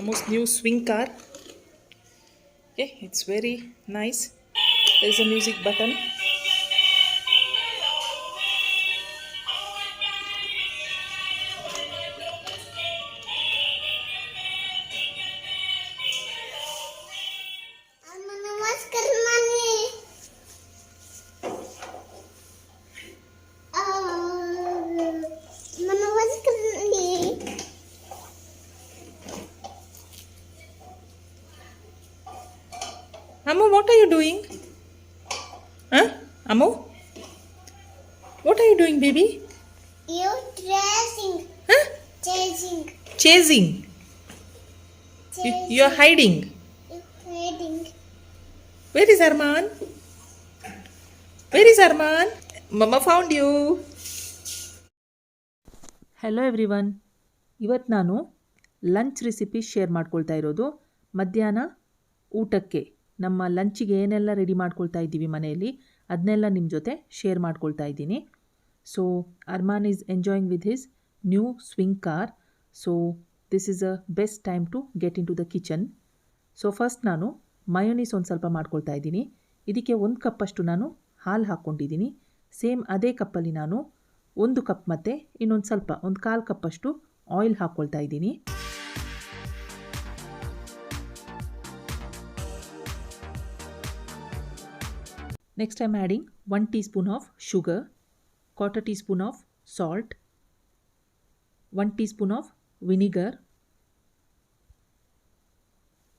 Amu's new swing car. Okay, it's very nice. There's a music button. Amu, what are you doing? Huh? Amu? What are you doing, baby? You chasing. Huh? Chasing. Chasing. You are hiding. You hiding. Where is Arman? Where is Arman? Mama found you. Hello everyone. ಇವತ್ತು ನಾನು lunch recipe share ಮಾಡ್ಕೊಳ್ತಾ ಇರೋದು. ಮಧ್ಯಾಹ್ನ ಊಟಕ್ಕೆ ನಮ್ಮ ಲಂಚಿಗೆ ಏನೆಲ್ಲ ready ಮಾಡ್ಕೊಳ್ತಾ ಇದ್ದೀವಿ ಮನೆಯಲ್ಲಿ ಅದನ್ನೆಲ್ಲ ನಿಮ್ಮ ಜೊತೆ ಶೇರ್ ಮಾಡ್ಕೊಳ್ತಾ ಇದ್ದೀನಿ. So Arman is enjoying with his new swing car. So this is a best time to get into the kitchen. So first ನಾನು ಮಯೋನೀಸ್ ಒಂದು ಸ್ವಲ್ಪ ಮಾಡ್ಕೊಳ್ತಾ ಇದ್ದೀನಿ. ಇದಕ್ಕೆ 1 ಕಪ್ಪಷ್ಟು ನಾನು ಹಾಲು ಹಾಕ್ಕೊಂಡಿದ್ದೀನಿ. ಸೇಮ್ ಅದೇ ಕಪ್ಪಲ್ಲಿ ನಾನು 1 ಕಪ್ ಮತ್ತು ಇನ್ನೊಂದು ಸ್ವಲ್ಪ 1/4 ಕಪ್ಪಷ್ಟು ಆಯಿಲ್ ಹಾಕ್ಕೊಳ್ತಾ ಇದ್ದೀನಿ. Next I am adding 1 tea spoon of sugar, 1/4 tea spoon of salt, 1 tea spoon of vinegar,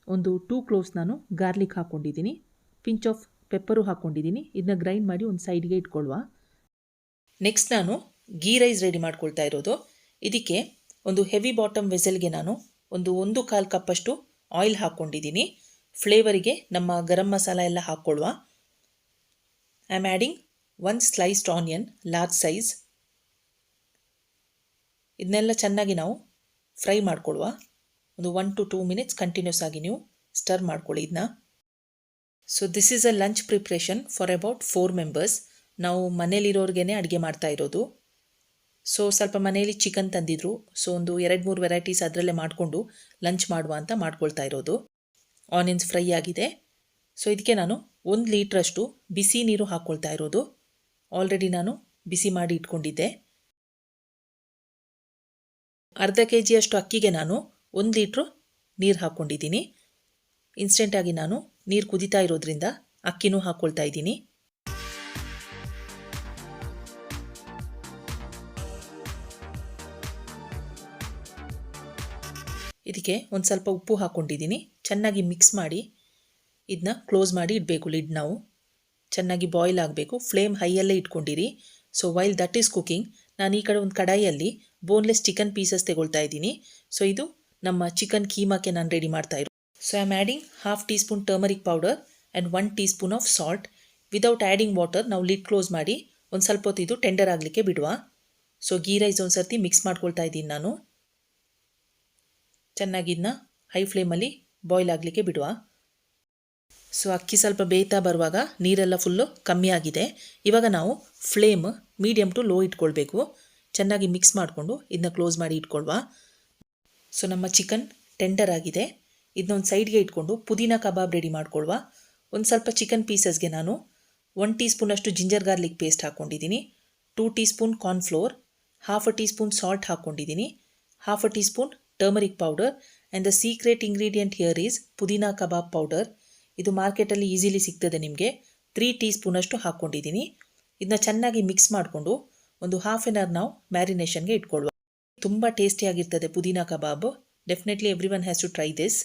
ಒಂದು 2 ಕ್ಲೋವ್ಸ್ ನಾನು ಗಾರ್ಲಿಕ್ ಹಾಕ್ಕೊಂಡಿದ್ದೀನಿ, ಪಿಂಚ್ ಆಫ್ ಪೆಪ್ಪರು ಹಾಕ್ಕೊಂಡಿದ್ದೀನಿ. ಇದನ್ನ ಗ್ರೈಂಡ್ ಮಾಡಿ ಒಂದು ಸೈಡ್ಗೆ ಇಟ್ಕೊಳ್ಳುವ. ನೆಕ್ಸ್ಟ್ ನಾನು ಗೀ ರೈಸ್ ರೆಡಿ ಮಾಡ್ಕೊಳ್ತಾ ಇರೋದು. ಇದಕ್ಕೆ ಒಂದು ಹೆವಿ ಬಾಟಮ್ ವೆಸಲ್ಗೆ ನಾನು ಒಂದು 1/4 ಕಪ್ಪಷ್ಟು ಆಯಿಲ್ ಹಾಕ್ಕೊಂಡಿದ್ದೀನಿ. ಫ್ಲೇವರಿಗೆ ನಮ್ಮ ಗರಂ ಮಸಾಲ ಎಲ್ಲ ಹಾಕ್ಕೊಳ್ಳುವ. I am adding 1 sliced onion large size. ಇದನ್ನೆಲ್ಲ ಚೆನ್ನಾಗಿ ನಾವು ಫ್ರೈ ಮಾಡ್ಕೊಳ್ಳುವ. ಒಂದು 1 to 2 ಮಿನಿಟ್ಸ್ ಕಂಟಿನ್ಯೂಸ್ ಆಗಿ ನೀವು ಸ್ಟರ್ ಮಾಡ್ಕೊಳ್ಳಿ ಇದನ್ನ. So this is a lunch preparation for about 4 members. ನಾವು ಮನೇಲಿರೋರ್ಗೇ ಅಡುಗೆ ಮಾಡ್ತಾ ಇರೋದು. ಸೊ ಸ್ವಲ್ಪ ಮನೇಲಿ ಚಿಕನ್ ತಂದಿದ್ರು. ಸೊ ಒಂದು 2-3 ವೆರೈಟೀಸ್ ಅದರಲ್ಲೇ ಮಾಡಿಕೊಂಡು ಲಂಚ್ ಮಾಡುವ ಅಂತ ಮಾಡ್ಕೊಳ್ತಾ ಇರೋದು. ಆನಿಯನ್ಸ್ ಫ್ರೈ ಆಗಿದೆ. ಸೊ ಇದಕ್ಕೆ ನಾನು 1 ಲೀಟ್ರಷ್ಟು ಬಿಸಿ ನೀರು ಹಾಕ್ಕೊಳ್ತಾ ಇರೋದು. ಆಲ್ರೆಡಿ ನಾನು ಬಿಸಿ ಮಾಡಿ ಇಟ್ಕೊಂಡಿದ್ದೆ. ಅರ್ಧ kg ಅಕ್ಕಿಗೆ ನಾನು 1 ಲೀಟ್ರು ನೀರು ಹಾಕ್ಕೊಂಡಿದ್ದೀನಿ. ಇನ್ಸ್ಟೆಂಟಾಗಿ ನಾನು ನೀರು ಕುದೀತಾ ಇರೋದ್ರಿಂದ ಅಕ್ಕಿನೂ ಹಾಕ್ಕೊಳ್ತಾ ಇದ್ದೀನಿ. ಇದಕ್ಕೆ ಒಂದು ಸ್ವಲ್ಪ ಉಪ್ಪು ಹಾಕ್ಕೊಂಡಿದ್ದೀನಿ. ಚೆನ್ನಾಗಿ ಮಿಕ್ಸ್ ಮಾಡಿ ಇದನ್ನ ಕ್ಲೋಸ್ ಮಾಡಿ ಇಡಬೇಕು. ಲಿಡ್ ನಾವು ಚೆನ್ನಾಗಿ ಬಾಯ್ಲ್ ಆಗಬೇಕು. ಫ್ಲೇಮ್ ಹೈಯಲ್ಲೇ ಇಟ್ಕೊಂಡಿರಿ. So while that is cooking, ನಾನು ಈ ಕಡೆ ಒಂದು ಕಡಾಯಿಯಲ್ಲಿ ಬೋನ್ಲೆಸ್ ಚಿಕನ್ ಪೀಸಸ್ ತೆಗೊಳ್ತಾ ಇದ್ದೀನಿ. ಸೊ ಇದು ನಮ್ಮ ಚಿಕನ್ ಕೀಮಾಕ್ಕೆ ನಾನು ರೆಡಿ ಮಾಡ್ತಾ ಇರೋದು. So I am adding 1/2 tea spoon turmeric powder and 1 tea spoon of salt. Without adding water ನಾವು ಲಿಡ್ ಕ್ಲೋಸ್ ಮಾಡಿ ಒಂದು ಸ್ವಲ್ಪ ಹೊತ್ತು ಇದು ಟೆಂಡರ್ ಆಗಲಿಕ್ಕೆ ಬಿಡುವ. ಸೊ ಗೀ ರೈಸ್ ಒಂದು ಸರ್ತಿ ಮಿಕ್ಸ್ ಮಾಡ್ಕೊಳ್ತಾ ಇದ್ದೀನಿ ನಾನು. ಚೆನ್ನಾಗಿದ್ದನ್ನ ಹೈ ಫ್ಲೇಮಲ್ಲಿ ಬಾಯ್ಲ್ ಆಗಲಿಕ್ಕೆ ಬಿಡುವ. ಸೊ ಅಕ್ಕಿ ಸ್ವಲ್ಪ ಬೇಯ್ತಾ ಬರುವಾಗ ನೀರೆಲ್ಲ ಫುಲ್ಲು ಕಮ್ಮಿ ಆಗಿದೆ. ಇವಾಗ ನಾವು ಫ್ಲೇಮ್ ಮೀಡಿಯಮ್ ಟು ಲೋ ಇಟ್ಕೊಳ್ಬೇಕು. ಚೆನ್ನಾಗಿ ಮಿಕ್ಸ್ ಮಾಡಿಕೊಂಡು ಇದನ್ನ ಕ್ಲೋಸ್ ಮಾಡಿ ಇಟ್ಕೊಳ್ವಾ. ಸೊ ನಮ್ಮ ಚಿಕನ್ ಟೆಂಡರ್ ಆಗಿದೆ. ಇದನ್ನ ಒಂದು ಸೈಡ್ಗೆ ಇಟ್ಕೊಂಡು ಪುದೀನ ಕಬಾಬ್ ರೆಡಿ ಮಾಡ್ಕೊಳ್ವಾ. ಒಂದು ಸ್ವಲ್ಪ ಚಿಕನ್ ಪೀಸಸ್ಗೆ ನಾನು 1 ಟೀ ಸ್ಪೂನಷ್ಟು ಜಿಂಜರ್ ಗಾರ್ಲಿಕ್ ಪೇಸ್ಟ್ ಹಾಕ್ಕೊಂಡಿದ್ದೀನಿ, 2 tea spoon cornflour, 1/2 tea spoon salt ಹಾಕ್ಕೊಂಡಿದ್ದೀನಿ, 1/2 tea spoon turmeric powder and the secret ingredient here is pudina kebab powder. ಇದು ಮಾರ್ಕೆಟಲ್ಲಿ ಈಸಿಲಿ ಸಿಗ್ತದೆ ನಿಮಗೆ. 3 ಟೀ ಸ್ಪೂನಷ್ಟು ಹಾಕ್ಕೊಂಡಿದ್ದೀನಿ. ಇದನ್ನ ಚೆನ್ನಾಗಿ ಮಿಕ್ಸ್ ಮಾಡಿಕೊಂಡು ಒಂದು 1/2 an hour ನಾವು ಮ್ಯಾರಿನೇಷನ್ಗೆ ಇಟ್ಕೊಳ್ಳುವ. ತುಂಬ ಟೇಸ್ಟಿಯಾಗಿರ್ತದೆ pudina kabab. Definitely every one has to try this.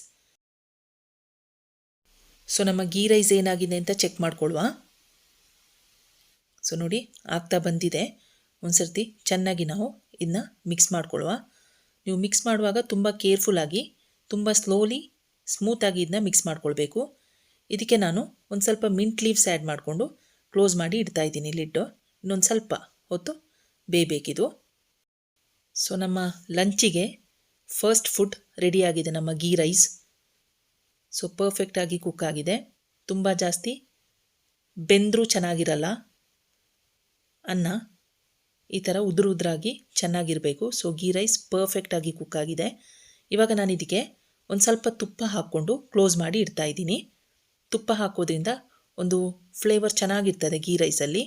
So ನಮ್ಮ ಗೀ ರೈಸ್ ಏನಾಗಿದೆ ಅಂತ ಚೆಕ್ ಮಾಡ್ಕೊಳ್ಳುವ. ಸೊ ನೋಡಿ ಆಗ್ತಾ ಬಂದಿದೆ. ಒಂದು ಸರ್ತಿ ಚೆನ್ನಾಗಿ ನಾವು ಇದನ್ನ ಮಿಕ್ಸ್ ಮಾಡ್ಕೊಳ್ಳುವ. ನೀವು ಮಿಕ್ಸ್ ಮಾಡುವಾಗ ತುಂಬ ಕೇರ್ಫುಲ್ಲಾಗಿ, ತುಂಬ ಸ್ಲೋಲಿ, ಸ್ಮೂತಾಗಿ ಇದನ್ನ ಮಿಕ್ಸ್ ಮಾಡ್ಕೊಳ್ಬೇಕು. ಇದಕ್ಕೆ ನಾನು ಒಂದು ಸ್ವಲ್ಪ ಮಿಂಟ್ ಲೀವ್ಸ್ ಆ್ಯಡ್ ಮಾಡಿಕೊಂಡು ಕ್ಲೋಸ್ ಮಾಡಿ ಇಡ್ತಾ ಇದ್ದೀನಿ ಲಿಡ್ಡು. ಇನ್ನೊಂದು ಸ್ವಲ್ಪ ಹೊತ್ತು ಬೇಯಬೇಕಿದು. ಸೊ ನಮ್ಮ ಲಂಚಿಗೆ ಫಸ್ಟ್ ಫುಡ್ ರೆಡಿಯಾಗಿದೆ, ನಮ್ಮ ಗೀ ರೈಸ್. ಸೊ ಪರ್ಫೆಕ್ಟಾಗಿ ಕುಕ್ ಆಗಿದೆ. ತುಂಬ ಜಾಸ್ತಿ ಬೆಂದರೂ ಚೆನ್ನಾಗಿರಲ್ಲ ಅನ್ನ. ಈ ಥರ ಉದುರಾಗಿ ಚೆನ್ನಾಗಿರಬೇಕು. ಸೊ ಗೀ ರೈಸ್ ಪರ್ಫೆಕ್ಟಾಗಿ ಕುಕ್ ಆಗಿದೆ. ಇವಾಗ ನಾನು ಇದಕ್ಕೆ ಒಂದು ಸ್ವಲ್ಪ ತುಪ್ಪ ಹಾಕ್ಕೊಂಡು ಕ್ಲೋಸ್ ಮಾಡಿ ಇಡ್ತಾ ಇದ್ದೀನಿ. ತುಪ್ಪ ಹಾಕೋದ್ರಿಂದ ಒಂದು ಫ್ಲೇವರ್ ಚೆನ್ನಾಗಿರ್ತದೆ ಗೀ ರೈಸಲ್ಲಿ.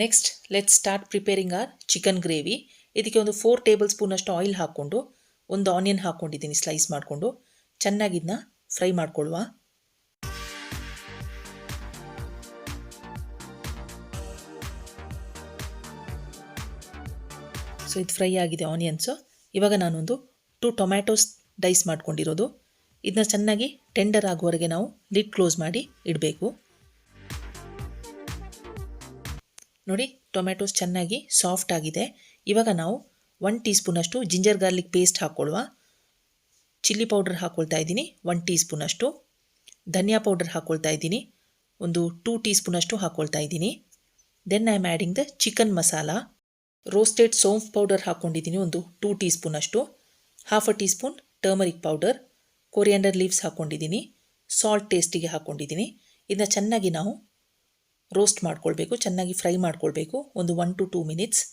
Next let's start preparing our chicken gravy. ಇದಕ್ಕೆ ಒಂದು 4 ಟೇಬಲ್ ಸ್ಪೂನಷ್ಟು ಆಯಿಲ್ ಹಾಕ್ಕೊಂಡು ಒಂದು ಆನಿಯನ್ ಹಾಕ್ಕೊಂಡಿದ್ದೀನಿ ಸ್ಲೈಸ್ ಮಾಡಿಕೊಂಡು. ಚೆನ್ನಾಗಿ ಇದನ್ನ ಫ್ರೈ ಮಾಡ್ಕೊಳ್ಳುವ. ಸೊ ಇದು ಫ್ರೈ ಆಗಿದೆ ಆನಿಯನ್ಸು. ಇವಾಗ ನಾನೊಂದು 2 ಟೊಮ್ಯಾಟೋಸ್ ಡೈಸ್ ಮಾಡ್ಕೊಂಡಿರೋದು, ಇದನ್ನ ಚೆನ್ನಾಗಿ ಟೆಂಡರ್ ಆಗುವವರೆಗೆ ನಾವು ಲಿಡ್ ಕ್ಲೋಸ್ ಮಾಡಿ ಇಡಬೇಕು. ನೋಡಿ ಟೊಮ್ಯಾಟೋಸ್ ಚೆನ್ನಾಗಿ ಸಾಫ್ಟ್ ಆಗಿದೆ. ಇವಾಗ ನಾವು 1 ಟೀ ಸ್ಪೂನಷ್ಟು ಜಿಂಜರ್ ಗಾರ್ಲಿಕ್ ಪೇಸ್ಟ್ ಹಾಕ್ಕೊಳ್ಳುವ. ಚಿಲ್ಲಿ ಪೌಡರ್ ಹಾಕ್ಕೊಳ್ತಾ ಇದ್ದೀನಿ 1 ಟೀ ಸ್ಪೂನಷ್ಟು. ಧನಿಯಾ ಪೌಡರ್ ಹಾಕ್ಕೊಳ್ತಾ ಇದ್ದೀನಿ ಒಂದು 2 ಟೀ ಸ್ಪೂನಷ್ಟು ಹಾಕ್ಕೊಳ್ತಾ ಇದ್ದೀನಿ. Then I am adding the chicken masala. Roasted saunf powder ಹಾಕ್ಕೊಂಡಿದ್ದೀನಿ ಒಂದು 2 ಟೀ ಸ್ಪೂನಷ್ಟು. Half a tea spoon turmeric powder, coriander leaves ಹಾಕ್ಕೊಂಡಿದ್ದೀನಿ, ಸಾಲ್ಟ್ ಟೇಸ್ಟಿಗೆ ಹಾಕ್ಕೊಂಡಿದ್ದೀನಿ. ಇದನ್ನ ಚೆನ್ನಾಗಿ ನಾವು ರೋಸ್ಟ್ ಮಾಡ್ಕೊಳ್ಬೇಕು, ಚೆನ್ನಾಗಿ ಫ್ರೈ ಮಾಡ್ಕೊಳ್ಬೇಕು ಒಂದು 1 to 2 ಮಿನಿಟ್ಸ್.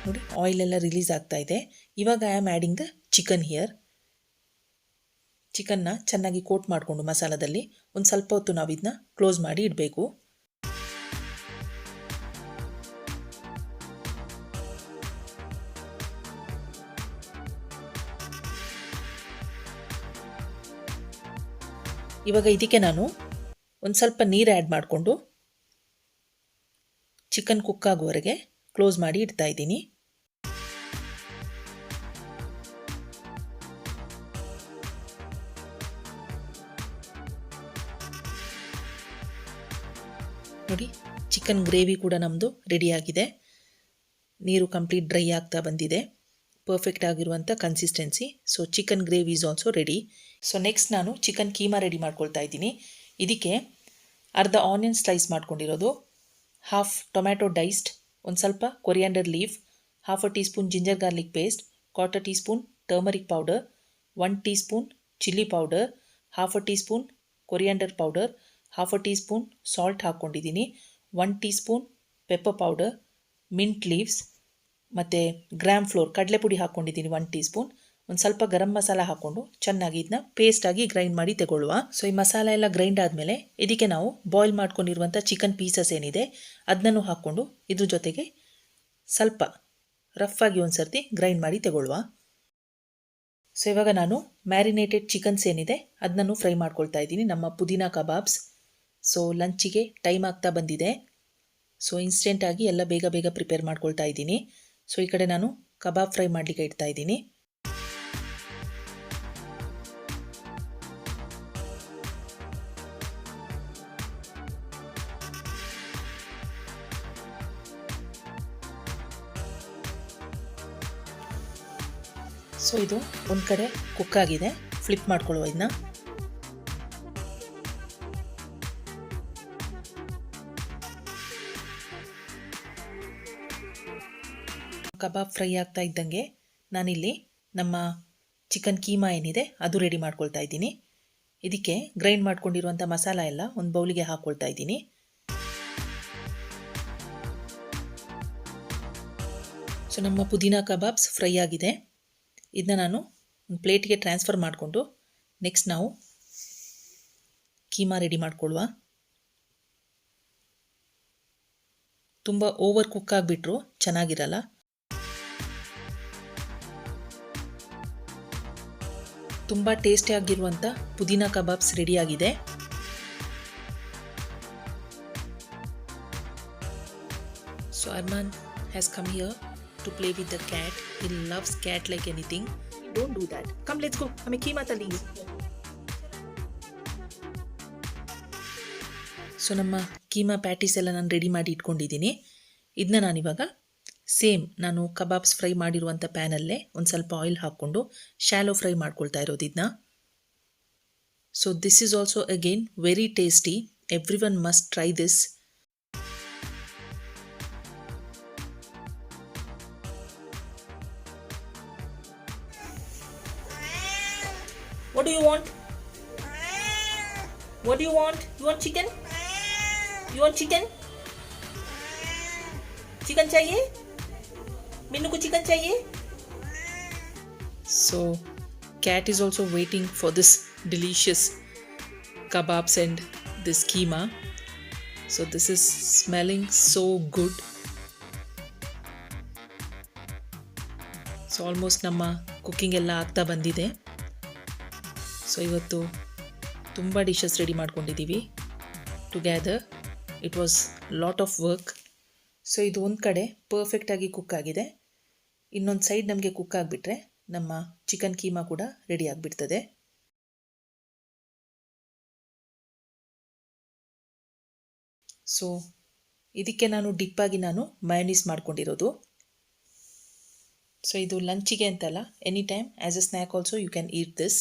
ನೋಡಿ ಆಯಿಲ್ ಎಲ್ಲ ರಿಲೀಸ್ ಆಗ್ತಾ ಇದೆ. ಇವಾಗ I am adding the chicken here. ಚಿಕನ್ನ ಚೆನ್ನಾಗಿ ಕೋಟ್ ಮಾಡಿಕೊಂಡು ಮಸಾಲದಲ್ಲಿ ಒಂದು ಸ್ವಲ್ಪ ಹೊತ್ತು ನಾವು ಇದನ್ನ ಕ್ಲೋಸ್ ಮಾಡಿ ಇಡಬೇಕು. ಇವಾಗ ಇದಕ್ಕೆ ನಾನು ಒಂದು ಸ್ವಲ್ಪ ನೀರು ಆ್ಯಡ್ ಮಾಡಿಕೊಂಡು ಚಿಕನ್ ಕುಕ್ ಆಗುವವರೆಗೆ ಕ್ಲೋಸ್ ಮಾಡಿ ಇಡ್ತಾ ಇದ್ದೀನಿ. ನೋಡಿ ಚಿಕನ್ ಗ್ರೇವಿ ಕೂಡ ನಮ್ಮದು ರೆಡಿಯಾಗಿದೆ. ನೀರು ಕಂಪ್ಲೀಟ್ ಡ್ರೈ ಆಗ್ತಾ ಬಂದಿದೆ. ಪರ್ಫೆಕ್ಟ್ ಆಗಿರುವಂಥ consistency. So chicken gravy is also ready. So next ನಾನು ಚಿಕನ್ ಕೀಮಾ ರೆಡಿ ಮಾಡ್ಕೊಳ್ತಾ ಇದ್ದೀನಿ. ಇದಕ್ಕೆ ಅರ್ಧ ಆನಿಯನ್ ಸ್ಲೈಸ್ ಮಾಡ್ಕೊಂಡಿರೋದು, ಹಾಫ್ ಟೊಮ್ಯಾಟೊ ಡೈಸ್ಡ್, ಒಂದು ಸ್ವಲ್ಪ coriander leaf, half a tea spoon ginger garlic paste, 1/4 tea spoon turmeric powder, 1 tea spoon chilli powder, half a tea spoon coriander powder, half a tea spoon salt ಹಾಕ್ಕೊಂಡಿದ್ದೀನಿ, 1 tea spoon pepper powder, mint leaves ಮತ್ತು gram flour ಕಡಲೆ ಪುಡಿ ಹಾಕ್ಕೊಂಡಿದ್ದೀನಿ 1 tea spoon, ಒಂದು ಸ್ವಲ್ಪ ಗರಂ ಮಸಾಲ ಹಾಕ್ಕೊಂಡು ಚೆನ್ನಾಗಿ ಇದನ್ನ ಪೇಸ್ಟಾಗಿ ಗ್ರೈಂಡ್ ಮಾಡಿ ತಗೊಳ್ಳುವ. ಸೊ ಈ ಮಸಾಲ ಎಲ್ಲ ಗ್ರೈಂಡ್ ಆದಮೇಲೆ ಇದಕ್ಕೆ ನಾವು ಬಾಯ್ಲ್ ಮಾಡ್ಕೊಂಡಿರುವಂಥ ಚಿಕನ್ ಪೀಸಸ್ ಏನಿದೆ ಅದನ್ನು ಹಾಕ್ಕೊಂಡು ಇದ್ರ ಜೊತೆಗೆ ಸ್ವಲ್ಪ ರಫಾಗಿ ಒಂದು ಸರ್ತಿ ಗ್ರೈಂಡ್ ಮಾಡಿ ತಗೊಳ್ಳುವ. ಸೊ ಇವಾಗ ನಾನು ಮ್ಯಾರಿನೇಟೆಡ್ ಚಿಕನ್ಸ್ ಏನಿದೆ ಅದನ್ನು ಫ್ರೈ ಮಾಡ್ಕೊಳ್ತಾ ಇದ್ದೀನಿ, ನಮ್ಮ ಪುದೀನಾ ಕಬಾಬ್ಸ್. ಸೊ ಲಂಚಿಗೆ ಟೈಮ್ ಆಗ್ತಾ ಬಂದಿದೆ. ಸೊ ಇನ್ಸ್ಟೆಂಟಾಗಿ ಎಲ್ಲ ಬೇಗ ಬೇಗ ಪ್ರಿಪೇರ್ ಮಾಡ್ಕೊಳ್ತಾ ಇದ್ದೀನಿ. ಸೊ ಈ ಕಡೆ ನಾನು ಕಬಾಬ್ ಫ್ರೈ ಮಾಡಲಿಕ್ಕೆ ಇಡ್ತಾ ಇದ್ದೀನಿ. ಸೊ ಇದು ಒಂದು ಕಡೆ ಕುಕ್ ಆಗಿದೆ, ಫ್ಲಿಪ್ ಮಾಡ್ಕೊಳ್ಳುವ ಇದನ್ನ. ಕಬಾಬ್ ಫ್ರೈ ಆಗ್ತಾ ಇದ್ದಂಗೆ ನಾನಿಲ್ಲಿ ನಮ್ಮ ಚಿಕನ್ ಕೀಮಾ ಏನಿದೆ ಅದು ರೆಡಿ ಮಾಡ್ಕೊಳ್ತಾ ಇದ್ದೀನಿ. ಇದಕ್ಕೆ ಗ್ರೈಂಡ್ ಮಾಡ್ಕೊಂಡಿರುವಂಥ ಮಸಾಲ ಎಲ್ಲ ಒಂದು ಬೌಲಿಗೆ ಹಾಕ್ಕೊಳ್ತಾ ಇದ್ದೀನಿ. ಸೊ ನಮ್ಮ ಪುದೀನಾ ಕಬಾಬ್ಸ್ ಫ್ರೈ ಆಗಿದೆ. ಇದನ್ನ ನಾನು ಒಂದು ಪ್ಲೇಟ್ಗೆ ಟ್ರಾನ್ಸ್ಫರ್ ಮಾಡಿಕೊಂಡು ನೆಕ್ಸ್ಟ್ ನಾವು ಕೀಮಾ ರೆಡಿ ಮಾಡ್ಕೊಳ್ಳುವ. ತುಂಬ ಓವರ್ ಕುಕ್ ಆಗಿಬಿಟ್ರು ಚೆನ್ನಾಗಿರಲ್ಲ. ತುಂಬ ಟೇಸ್ಟಿಯಾಗಿರುವಂಥ ಪುದೀನಾ ಕಬಾಬ್ಸ್ ರೆಡಿಯಾಗಿದೆ. So Arman has come here to play with the cat. He loves cat like anything. Don't do that. Come, let's go. हमें कीमा तली. ಸೊ ನಮ್ಮ ಕೀಮಾ ಪ್ಯಾಟೀಸ್ ಎಲ್ಲ ನಾನು ರೆಡಿ ಮಾಡಿ ಇಟ್ಕೊಂಡಿದ್ದೀನಿ. ಇದನ್ನ ನಾನಿವಾಗ ಸೇಮ್ ನಾನು ಕಬಾಬ್ಸ್ ಫ್ರೈ ಮಾಡಿರುವಂಥ ಪ್ಯಾನಲ್ಲೇ ಒಂದು ಸ್ವಲ್ಪ ಆಯಿಲ್ ಹಾಕ್ಕೊಂಡು ಶಾಲೋ ಫ್ರೈ ಮಾಡ್ಕೊಳ್ತಾ ಇರೋದು ಇದನ್ನ. So this is also again very tasty. Every one must try this. What do you want? What do you want? You want chicken? You want chicken? Chicken चाहिए? मीनू को chicken चाहिए? So cat is also waiting for this delicious kebabs and this keema. So this is smelling so good. So almost ನಮ್ಮ cooking ಎಲ್ಲ ಆಗ್ತಾ ಬಂದಿದೆ. So ಇವತ್ತು ತುಂಬ dishes ready ಮಾಡ್ಕೊಂಡಿದ್ದೀವಿ together. It was lot of work. So ಇದು ಒಂದು ಕಡೆ ಪರ್ಫೆಕ್ಟಾಗಿ ಕುಕ್ ಆಗಿದೆ. ಇನ್ನೊಂದು ಸೈಡ್ ನಮಗೆ ಕುಕ್ ಆಗಿಬಿಟ್ರೆ ನಮ್ಮ ಚಿಕನ್ ಕೀಮಾ ಕೂಡ ರೆಡಿ ಆಗಿಬಿಡ್ತದೆ. ಸೊ ಇದಕ್ಕೆ ನಾನು ಡಿಪ್ಪಾಗಿ ಮಯೋನೀಸ್ ಮಾಡ್ಕೊಂಡಿರೋದು. ಸೊ ಇದು ಲಂಚಿಗೆ ಅಂತಲ್ಲ, any time as a snack also you can eat this.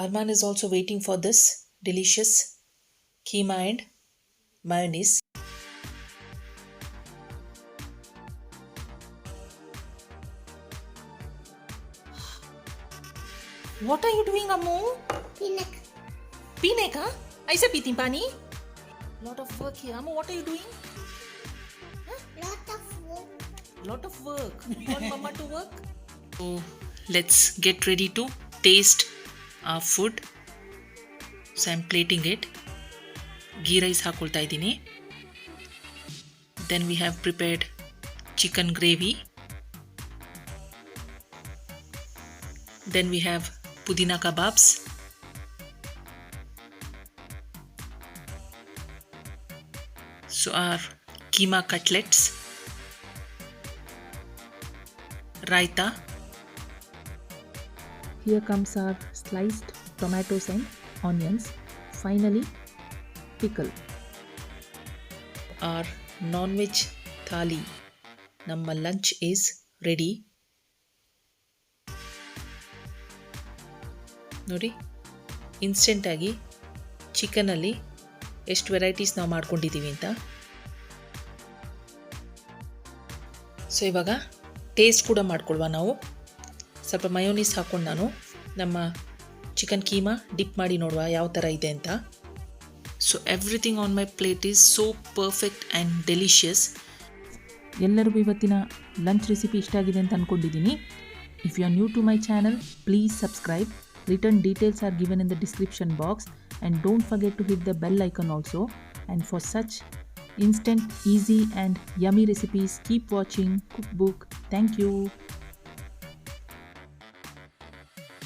Arman is also waiting for this delicious keema and mayonnaise. What are you doing, Ammu? Peanut. पीने का? ऐसे पीती पानी? Lot of work here. Ammu, what are you doing? Lot of work. Lot of work. You want mama to work? So let's get ready to taste our food. So I'm plating it. Ghee rice ಹಾಕೊಳ್ತಾ ಇದ್ದೀನಿ. Then we have prepared chicken gravy. Then we have pudina kebabs. So our keema cutlets. Raita. Here comes our sliced tomatoes and onions. Finally, pickle. Our non-veg thali. Namma lunch is ready. ನೋಡಿ, ಇನ್ಸ್ಟೆಂಟಾಗಿ ಚಿಕನಲ್ಲಿ ಎಷ್ಟು varieties ನಾವು ಮಾಡ್ಕೊಂಡಿದ್ದೀವಿ ಅಂತ. So ಇವಾಗ taste ಕೂಡ ಮಾಡ್ಕೊಳ್ವಾ ನಾವು. ಸ್ವಲ್ಪ mayonnaise ಹಾಕ್ಕೊಂಡು ನಾನು ನಮ್ಮ ಚಿಕನ್ ಕೀಮಾ ಡಿಪ್ ಮಾಡಿ ನೋಡುವ ಯಾವ ಥರ ಇದೆ ಅಂತ. So everything on my plate is so perfect and delicious. ಎಲ್ಲರಿಗೂ ಇವತ್ತಿನ ಲಂಚ್ ರೆಸಿಪಿ ಇಷ್ಟ ಆಗಿದೆ ಅಂತ ಅಂದ್ಕೊಂಡಿದ್ದೀನಿ. If you are new to my channel, please subscribe. Written details are given in the description box, and don't forget to hit the bell icon also. And for such instant, easy and yummy recipes, keep watching Cookbook. Thank you.